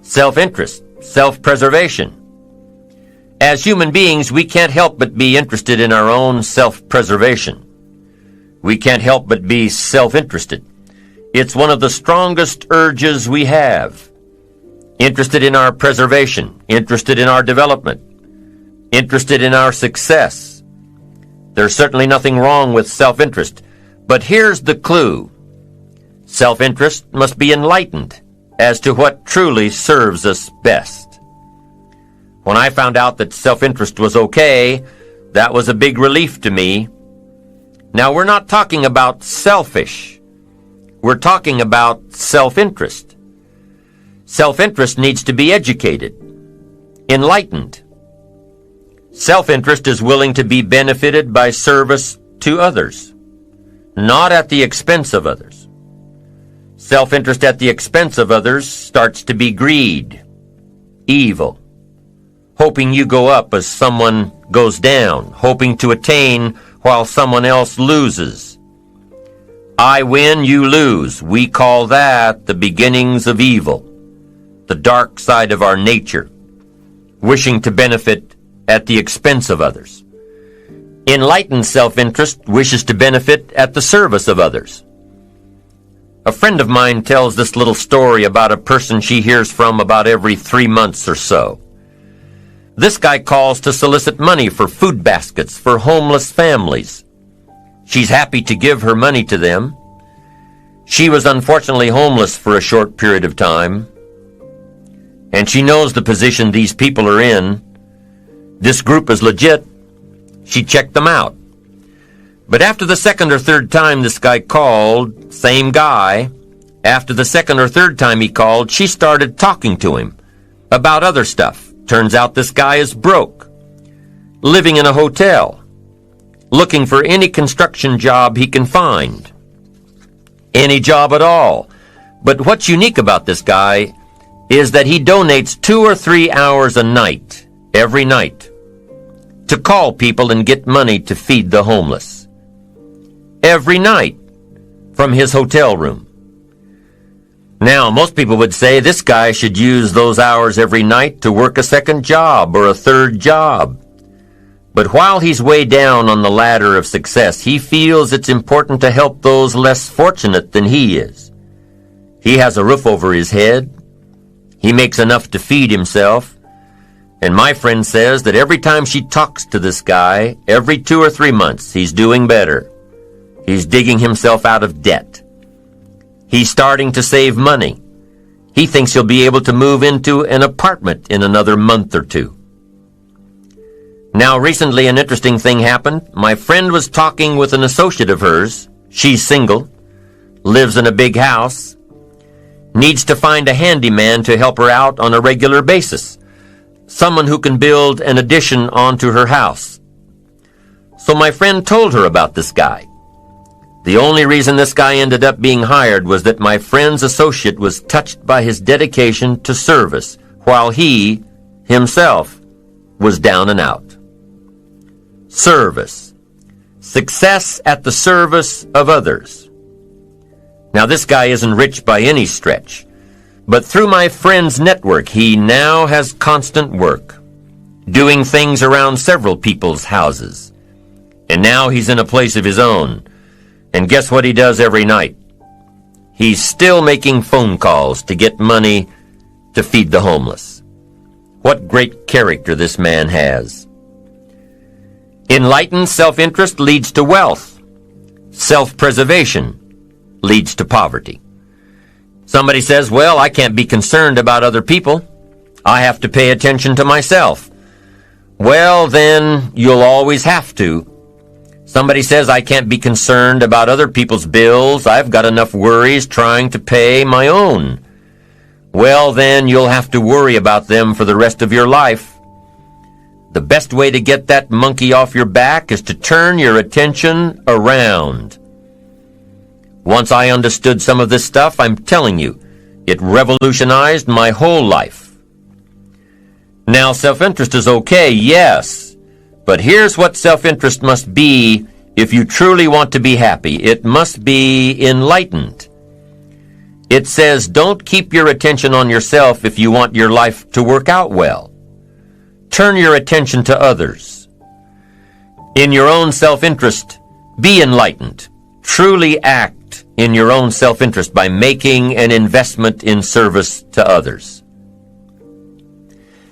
self-interest, self-preservation. As human beings, we can't help but be interested in our own self-preservation. We can't help but be self-interested. It's one of the strongest urges we have. Interested in our preservation, interested in our development, interested in our success. There's certainly nothing wrong with self-interest, but here's the clue. Self-interest must be enlightened as to what truly serves us best. When I found out that self-interest was okay, that was a big relief to me. Now, we're not talking about selfish. We're talking about self-interest. Self-interest needs to be educated, enlightened. Self-interest is willing to be benefited by service to others, not at the expense of others. Self-interest at the expense of others starts to be greed, evil, hoping you go up as someone goes down, hoping to attain while someone else loses. I win, you lose. We call that the beginnings of evil, the dark side of our nature, wishing to benefit at the expense of others. Enlightened self-interest wishes to benefit at the service of others. A friend of mine tells this little story about a person she hears from about every 3 months or so. This guy calls to solicit money for food baskets for homeless families. She's happy to give her money to them. She was unfortunately homeless for a short period of time, and she knows the position these people are in. This group is legit. She checked them out. But after the second or third time this guy called, same guy, after the second or third time he called, she started talking to him about other stuff. Turns out this guy is broke, living in a hotel, looking for any construction job he can find. Any job at all. But what's unique about this guy is that he donates 2 or 3 hours a night, every night, to call people and get money to feed the homeless. Every night, from his hotel room. Now, most people would say this guy should use those hours every night to work a second job or a third job. But while he's way down on the ladder of success, he feels it's important to help those less fortunate than he is. He has a roof over his head. He makes enough to feed himself. And my friend says that every time she talks to this guy, every 2 or 3 months, he's doing better. He's digging himself out of debt. He's starting to save money. He thinks he'll be able to move into an apartment in another month or 2. Now, recently an interesting thing happened. My friend was talking with an associate of hers. She's single, lives in a big house, needs to find a handyman to help her out on a regular basis, someone who can build an addition onto her house. So my friend told her about this guy. The only reason this guy ended up being hired was that my friend's associate was touched by his dedication to service, while he, himself, was down and out. Service. Success at the service of others. Now, this guy isn't rich by any stretch, but through my friend's network, he now has constant work, doing things around several people's houses. And now he's in a place of his own. And guess what he does every night? He's still making phone calls to get money to feed the homeless. What great character this man has. Enlightened self-interest leads to wealth. Self-preservation leads to poverty. Somebody says, well, I can't be concerned about other people. I have to pay attention to myself. Well, then you'll always have to. Somebody says I can't be concerned about other people's bills. I've got enough worries trying to pay my own. Well, then you'll have to worry about them for the rest of your life. The best way to get that monkey off your back is to turn your attention around. Once I understood some of this stuff, I'm telling you, it revolutionized my whole life. Now, self-interest is okay, yes, but here's what self-interest must be if you truly want to be happy. It must be enlightened. It says, don't keep your attention on yourself if you want your life to work out well. Turn your attention to others. In your own self-interest, be enlightened. Truly act in your own self-interest by making an investment in service to others.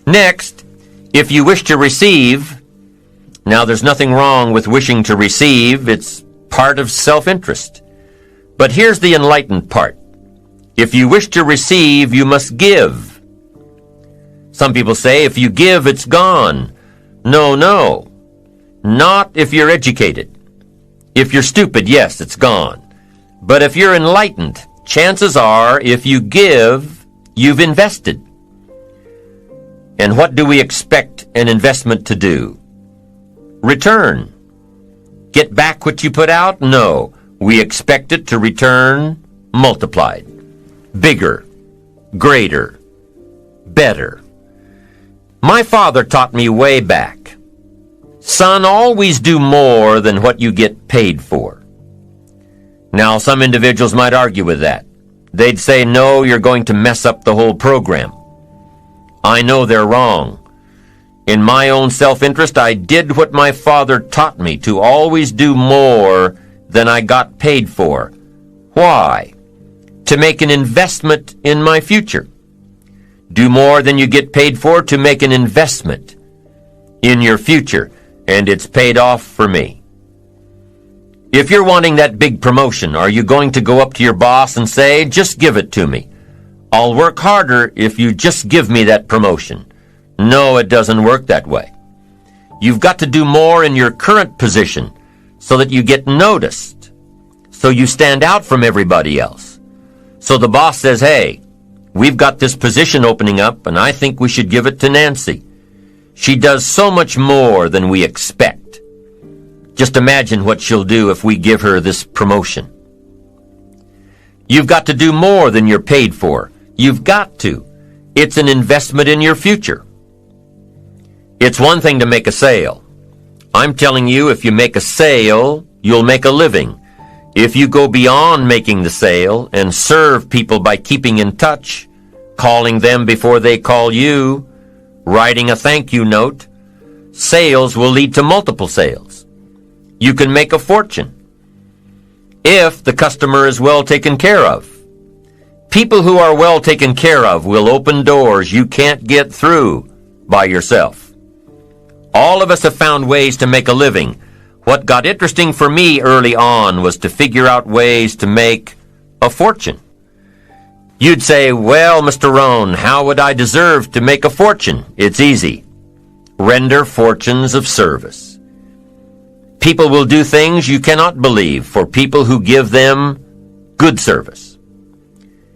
Next, if you wish to receive, now there's nothing wrong with wishing to receive, it's part of self-interest. But here's the enlightened part. If you wish to receive, you must give. Some people say, if you give, it's gone. No. Not if you're educated. If you're stupid, yes, it's gone. But if you're enlightened, chances are, if you give, you've invested. And what do we expect an investment to do? Return. Get back what you put out? No. We expect it to return multiplied. Bigger, greater, better. My father taught me way back, son, always do more than what you get paid for. Now, some individuals might argue with that. They'd say, no, you're going to mess up the whole program. I know they're wrong. In my own self-interest, I did what my father taught me, to always do more than I got paid for. Why? To make an investment in my future. Do more than you get paid for to make an investment in your future, and it's paid off for me. If you're wanting that big promotion, are you going to go up to your boss and say, just give it to me? I'll work harder if you just give me that promotion. No, it doesn't work that way. You've got to do more in your current position so that you get noticed, so you stand out from everybody else. So the boss says, hey, we've got this position opening up, and I think we should give it to Nancy. She does so much more than we expect. Just imagine what she'll do if we give her this promotion. You've got to do more than you're paid for. You've got to. It's an investment in your future. It's one thing to make a sale. I'm telling you, if you make a sale, you'll make a living. If you go beyond making the sale and serve people by keeping in touch, calling them before they call you, writing a thank you note, sales will lead to multiple sales. You can make a fortune if the customer is well taken care of. People who are well taken care of will open doors you can't get through by yourself. All of us have found ways to make a living. What got interesting for me early on was to figure out ways to make a fortune. You'd say, well, Mr. Rohn, how would I deserve to make a fortune? It's easy. Render fortunes of service. People will do things you cannot believe for people who give them good service.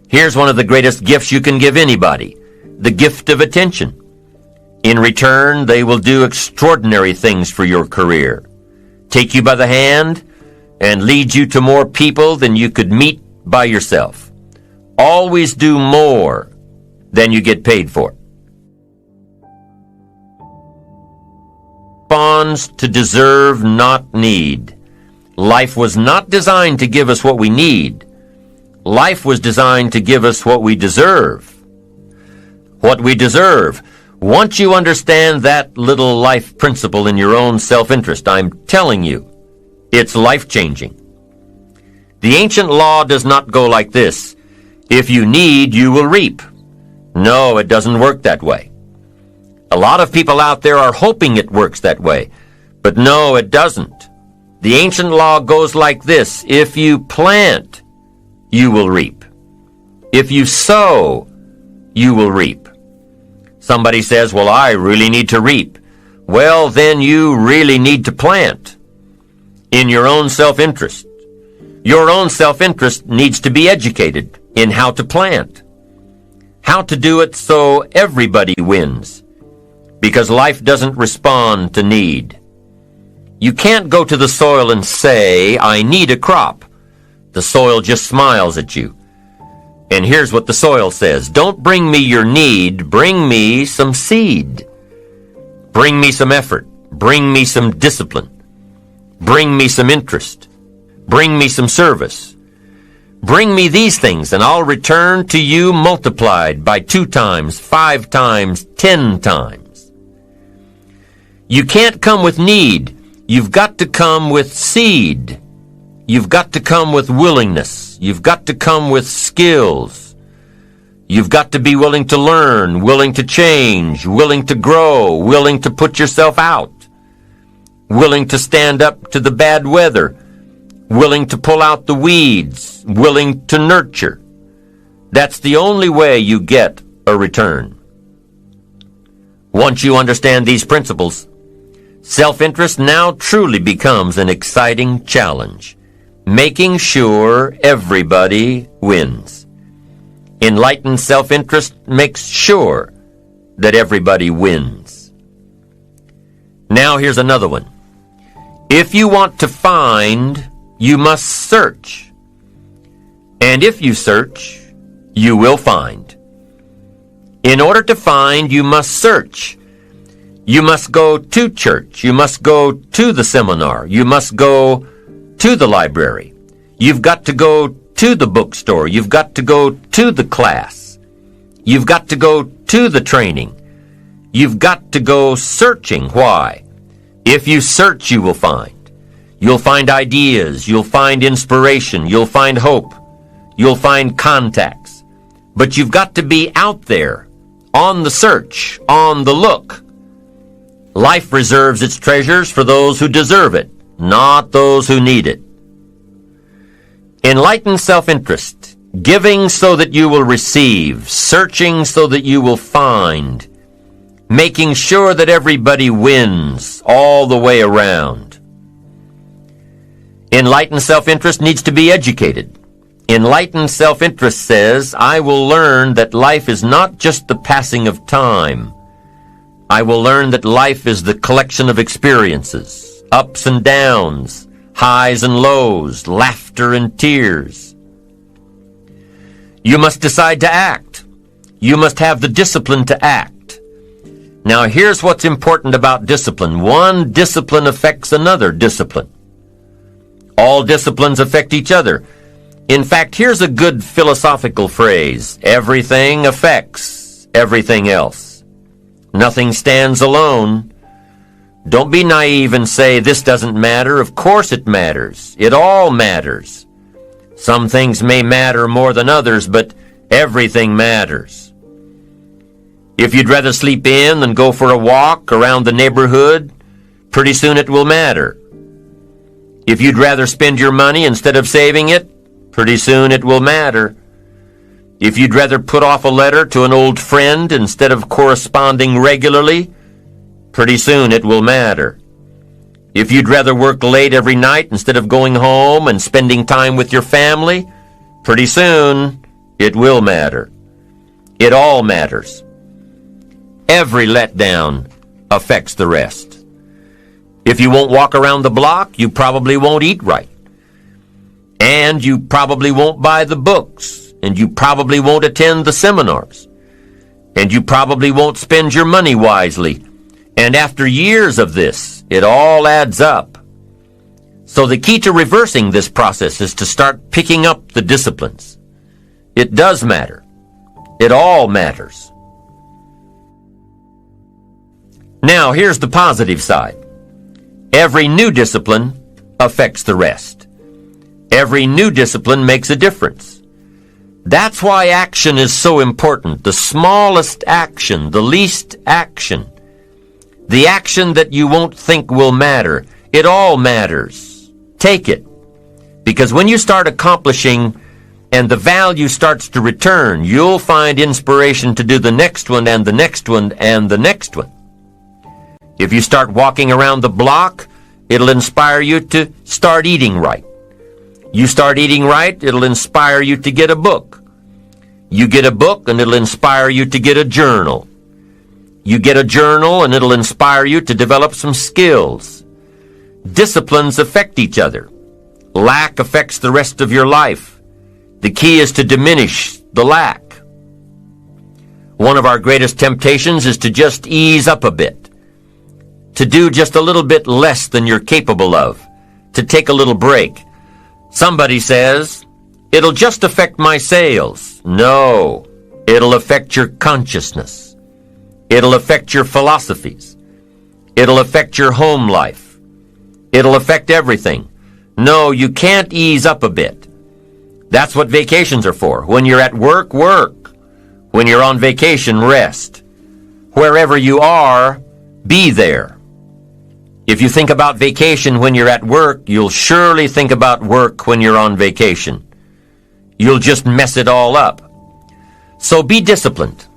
Here's one of the greatest gifts you can give anybody, the gift of attention. In return, they will do extraordinary things for your career. Take you by the hand and lead you to more people than you could meet by yourself. Always do more than you get paid for. Responds to deserve, not need. Life was not designed to give us what we need. Life was designed to give us what we deserve. What we deserve. Once you understand that little life principle in your own self-interest, I'm telling you, it's life-changing. The ancient law does not go like this. If you need, you will reap. No, it doesn't work that way. A lot of people out there are hoping it works that way, but no, it doesn't. The ancient law goes like this. If you plant, you will reap. If you sow, you will reap. Somebody says, well, I really need to reap. Well, then you really need to plant in your own self-interest. Your own self-interest needs to be educated in how to plant, how to do it so everybody wins, because life doesn't respond to need. You can't go to the soil and say, I need a crop. The soil just smiles at you. And here's what the soil says. Don't bring me your need, bring me some seed. Bring me some effort. Bring me some discipline. Bring me some interest. Bring me some service. Bring me these things, and I'll return to you multiplied by 2 times, 5 times, 10 times. You can't come with need. You've got to come with seed. You've got to come with willingness. You've got to come with skills. You've got to be willing to learn, willing to change, willing to grow, willing to put yourself out, willing to stand up to the bad weather, willing to pull out the weeds, willing to nurture. That's the only way you get a return. Once you understand these principles, self-interest now truly becomes an exciting challenge, making sure everybody wins. Enlightened self-interest makes sure that everybody wins. Now here's another one. If you want to find, you must search. And if you search, you will find. In order to find, you must search. You must go to church. You must go to the seminar. You must go to the library. You've got to go to the bookstore. You've got to go to the class. You've got to go to the training. You've got to go searching. Why? If you search, you will find. You'll find ideas. You'll find inspiration. You'll find hope. You'll find contacts. But you've got to be out there, on the search, on the look. Life reserves its treasures for those who deserve it, not those who need it. Enlightened self-interest, giving so that you will receive, searching so that you will find, making sure that everybody wins all the way around. Enlightened self-interest needs to be educated. Enlightened self-interest says, I will learn that life is not just the passing of time. I will learn that life is the collection of experiences, ups and downs, highs and lows, laughter and tears. You must decide to act. You must have the discipline to act. Now here's what's important about discipline. One discipline affects another discipline. All disciplines affect each other. In fact, here's a good philosophical phrase. Everything affects everything else. Nothing stands alone. Don't be naive and say, this doesn't matter. Of course it matters. It all matters. Some things may matter more than others, but everything matters. If you'd rather sleep in than go for a walk around the neighborhood, pretty soon it will matter. If you'd rather spend your money instead of saving it, pretty soon it will matter. If you'd rather put off a letter to an old friend instead of corresponding regularly, pretty soon it will matter. If you'd rather work late every night instead of going home and spending time with your family, pretty soon it will matter. It all matters. Every letdown affects the rest. If you won't walk around the block, you probably won't eat right. And you probably won't buy the books. And you probably won't attend the seminars. And you probably won't spend your money wisely. And after years of this, it all adds up. So the key to reversing this process is to start picking up the disciplines. It does matter. It all matters. Now, here's the positive side. Every new discipline affects the rest. Every new discipline makes a difference. That's why action is so important. The smallest action, the least action, the action that you won't think will matter, it all matters. Take it. Because when you start accomplishing and the value starts to return, you'll find inspiration to do the next one and the next one and the next one. If you start walking around the block, it'll inspire you to start eating right. You start eating right, it'll inspire you to get a book. You get a book, and it'll inspire you to get a journal. You get a journal, and it'll inspire you to develop some skills. Disciplines affect each other. Lack affects the rest of your life. The key is to diminish the lack. One of our greatest temptations is to just ease up a bit, to do just a little bit less than you're capable of, to take a little break. Somebody says, It'll just affect my sales. No, it'll affect your consciousness. It'll affect your philosophies. It'll affect your home life. It'll affect everything. No, you can't ease up a bit. That's what vacations are for. When you're at work, work. When you're on vacation, rest. Wherever you are, be there. If you think about vacation when you're at work, you'll surely think about work when you're on vacation. You'll just mess it all up. So be disciplined.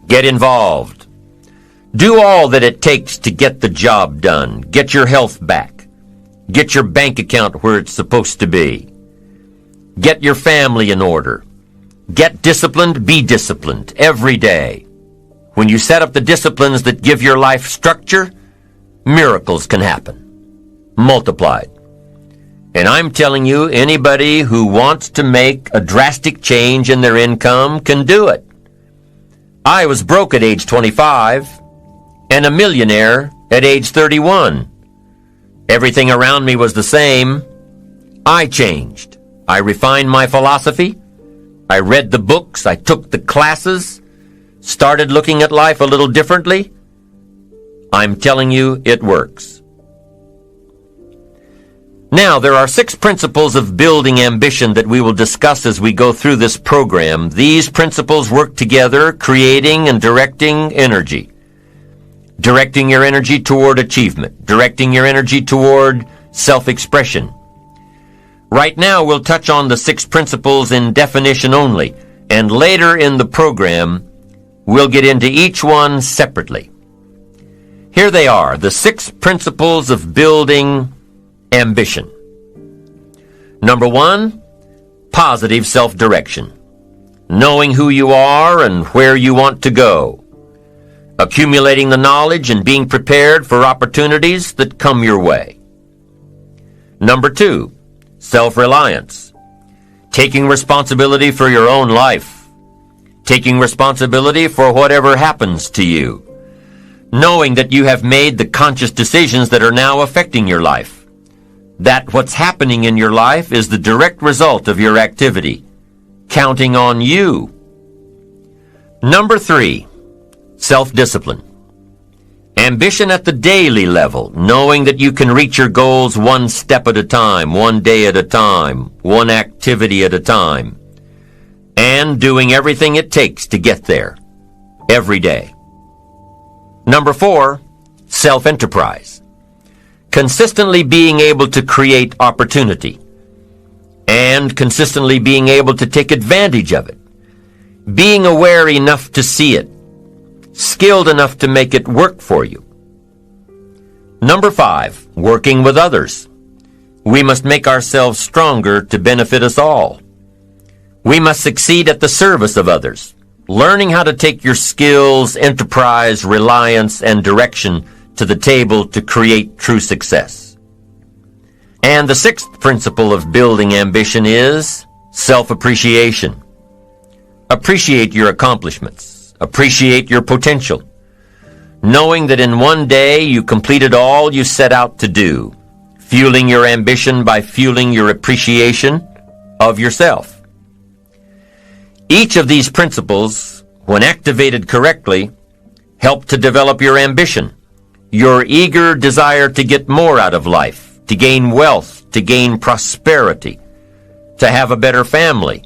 Get involved. Do all that it takes to get the job done. Get your health back. Get your bank account where it's supposed to be. Get your family in order. Get disciplined, be disciplined every day. When you set up the disciplines that give your life structure, miracles can happen, multiplied. And I'm telling you, anybody who wants to make a drastic change in their income can do it. I was broke at age 25 and a millionaire at age 31. Everything around me was the same. I changed. I refined my philosophy. I read the books. I took the classes. Started looking at life a little differently. I'm telling you, it works. Now, there are 6 principles of building ambition that we will discuss as we go through this program. These principles work together, creating and directing energy. Directing your energy toward achievement. Directing your energy toward self-expression. Right now, we'll touch on the 6 principles in definition only, and later in the program, we'll get into each one separately. Here they are, the 6 principles of building ambition. Number 1, positive self-direction. Knowing who you are and where you want to go. Accumulating the knowledge and being prepared for opportunities that come your way. Number 2, self-reliance. Taking responsibility for your own life. Taking responsibility for whatever happens to you. Knowing that you have made the conscious decisions that are now affecting your life. That what's happening in your life is the direct result of your activity. Counting on you. Number 3, self-discipline. Ambition at the daily level, knowing that you can reach your goals one step at a time, one day at a time, one activity at a time, and doing everything it takes to get there, every day. Number 4, self-enterprise. Consistently being able to create opportunity, and consistently being able to take advantage of it. Being aware enough to see it, skilled enough to make it work for you. Number 5, working with others. We must make ourselves stronger to benefit us all. We must succeed at the service of others, learning how to take your skills, enterprise, reliance, and direction to the table to create true success. And the 6th principle of building ambition is self-appreciation. Appreciate your accomplishments. Appreciate your potential. Knowing that in one day you completed all you set out to do. Fueling your ambition by fueling your appreciation of yourself. Each of these principles, when activated correctly, help to develop your ambition. Your eager desire to get more out of life, to gain wealth, to gain prosperity, to have a better family,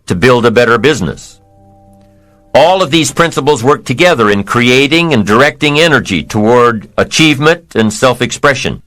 to build a better business. All of these principles work together in creating and directing energy toward achievement and self-expression.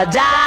die.